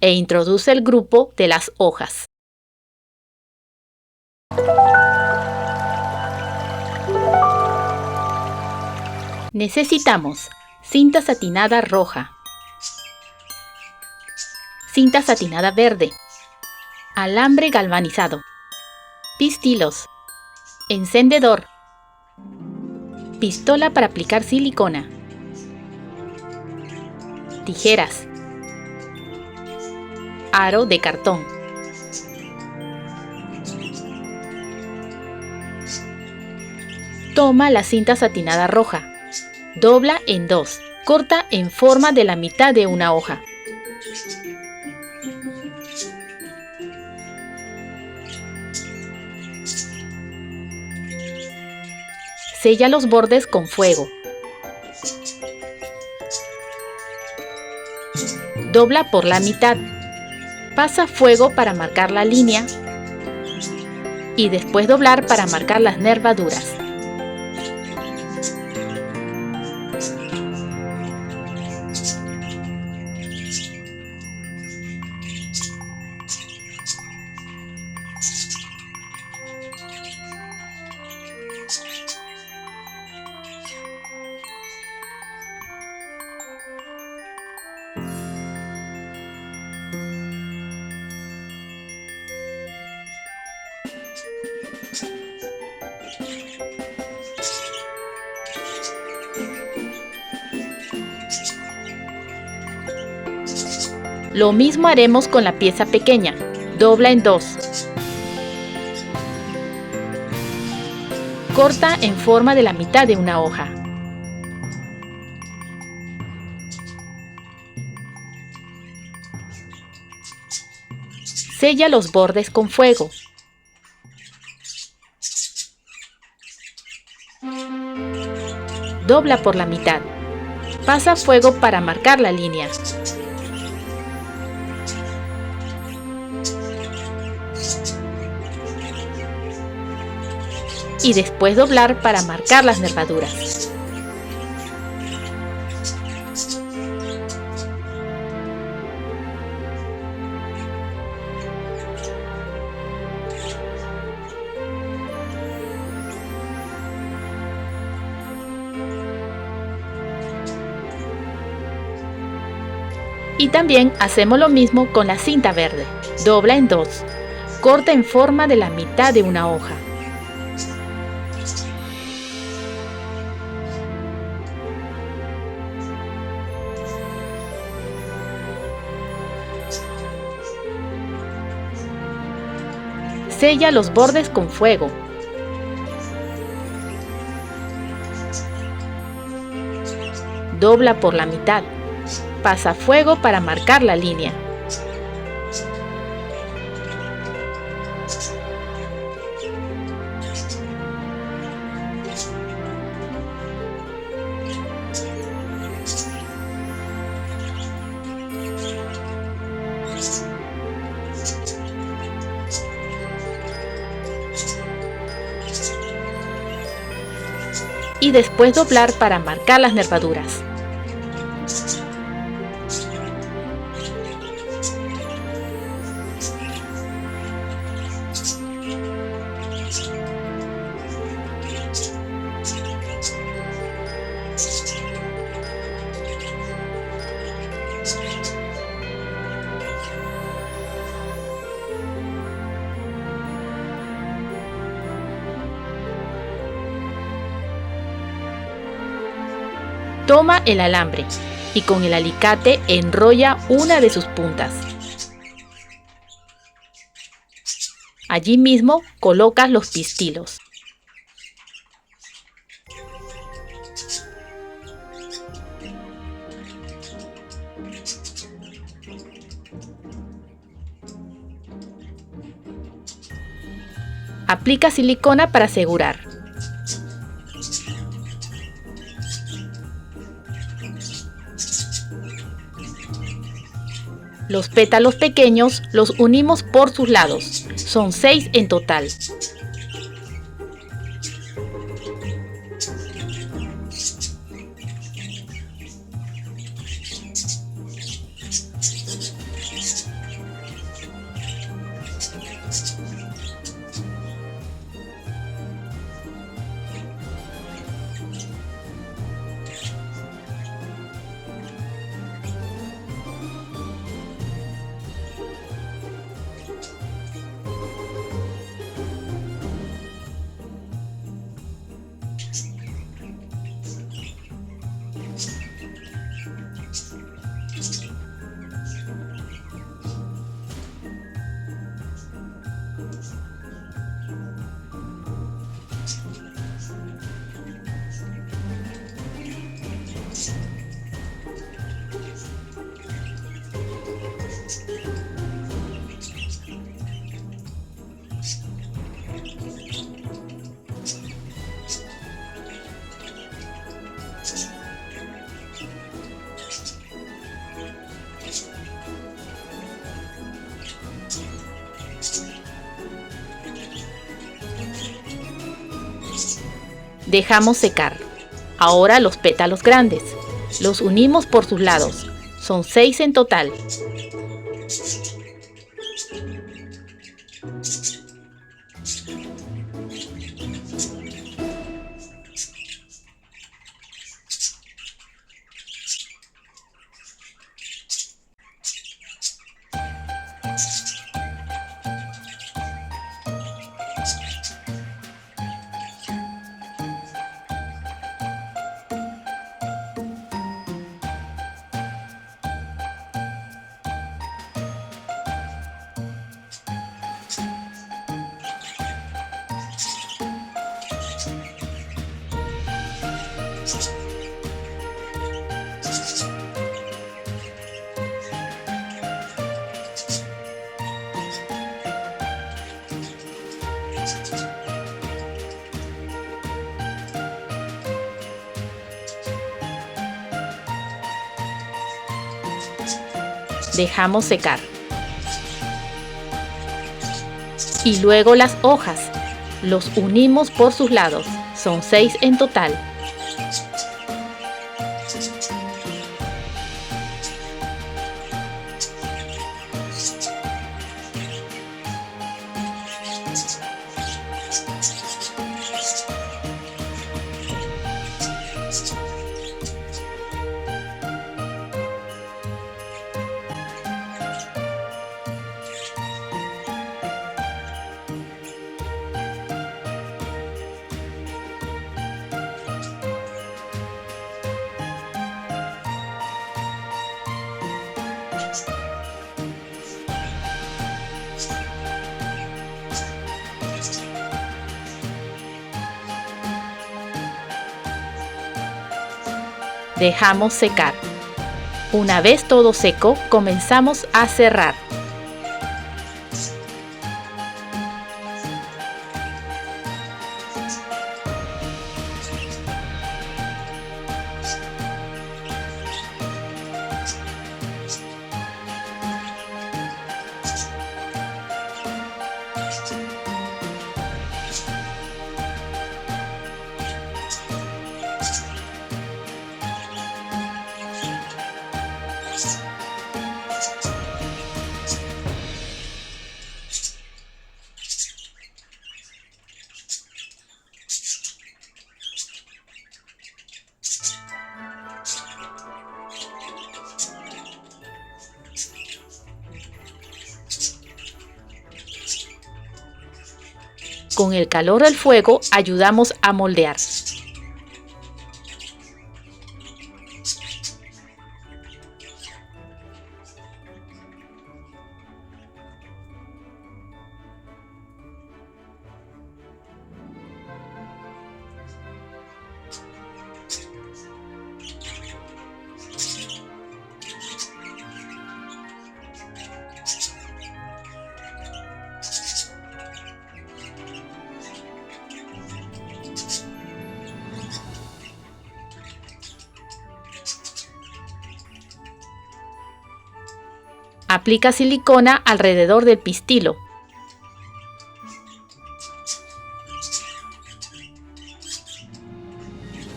e introduce el grupo de las hojas. Necesitamos cinta satinada roja, cinta satinada verde, alambre galvanizado, pistilos, encendedor, pistola para aplicar silicona, tijeras, aro de cartón. Toma la cinta satinada roja, dobla en dos, corta en forma de la mitad de una hoja. Sella los bordes con fuego. Dobla por la mitad. Pasa fuego para marcar la línea y después doblar para marcar las nervaduras. Lo mismo haremos con la pieza pequeña. Dobla en dos. Corta en forma de la mitad de una hoja. Sella los bordes con fuego. Dobla por la mitad. Pasa fuego para marcar la línea. Y después doblar para marcar las nervaduras. Y también hacemos lo mismo con la cinta verde. Dobla en dos. Corta en forma de la mitad de una hoja. Sella los bordes con fuego. Dobla por la mitad. Pasa fuego para marcar la línea. Y después doblar para marcar las nervaduras. Toma el alambre y con el alicate enrolla una de sus puntas. Allí mismo colocas los pistilos. Aplica silicona para asegurar. Los pétalos pequeños los unimos por sus lados. Son 6 en total. Dejamos secar. Ahora los pétalos grandes. Los unimos por sus lados. Son 6 en total. Dejamos secar. Y luego las hojas. Los unimos por sus lados. Son 6 en total. Dejamos secar. Una vez todo seco, comenzamos a cerrar. Con el calor del fuego ayudamos a moldear. Aplica silicona alrededor del pistilo.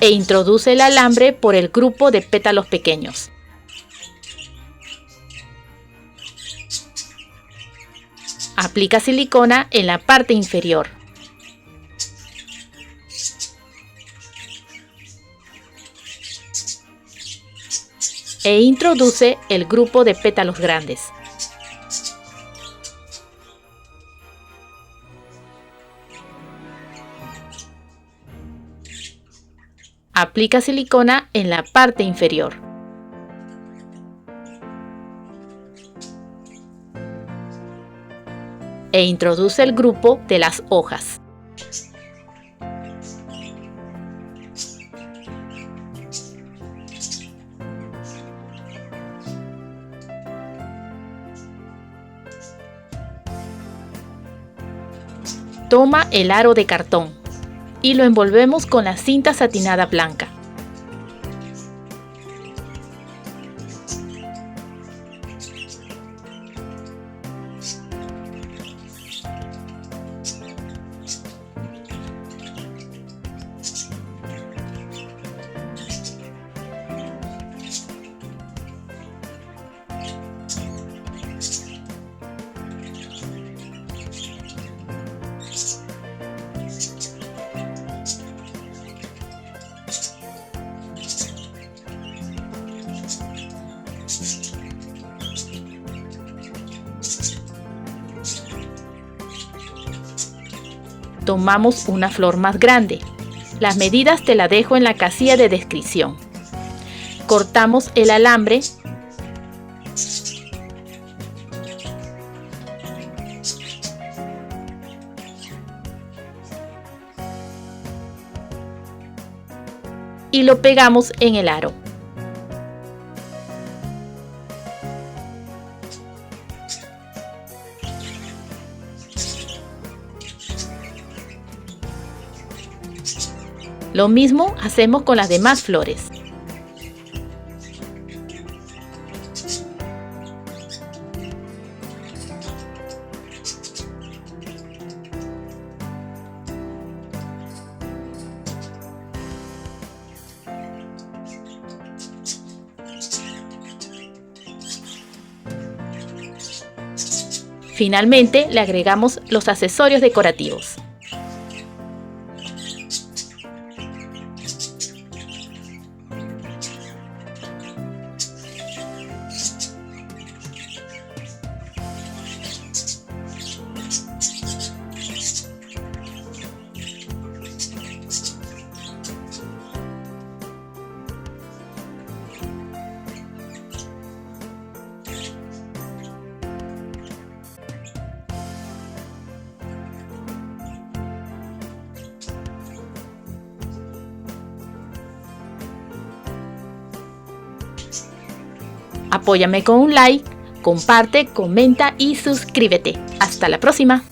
E introduce el alambre por el grupo de pétalos pequeños. Aplica silicona en la parte inferior. E introduce el grupo de pétalos grandes. Aplica silicona en la parte inferior. E introduce el grupo de las hojas. Toma el aro de cartón y lo envolvemos con la cinta satinada blanca. Tomamos una flor más grande. Las medidas te las dejo en la casilla de descripción. Cortamos el alambre y lo pegamos en el aro. Lo mismo hacemos con las demás flores. Finalmente le agregamos los accesorios decorativos. Apóyame con un like, comparte, comenta y suscríbete. Hasta la próxima.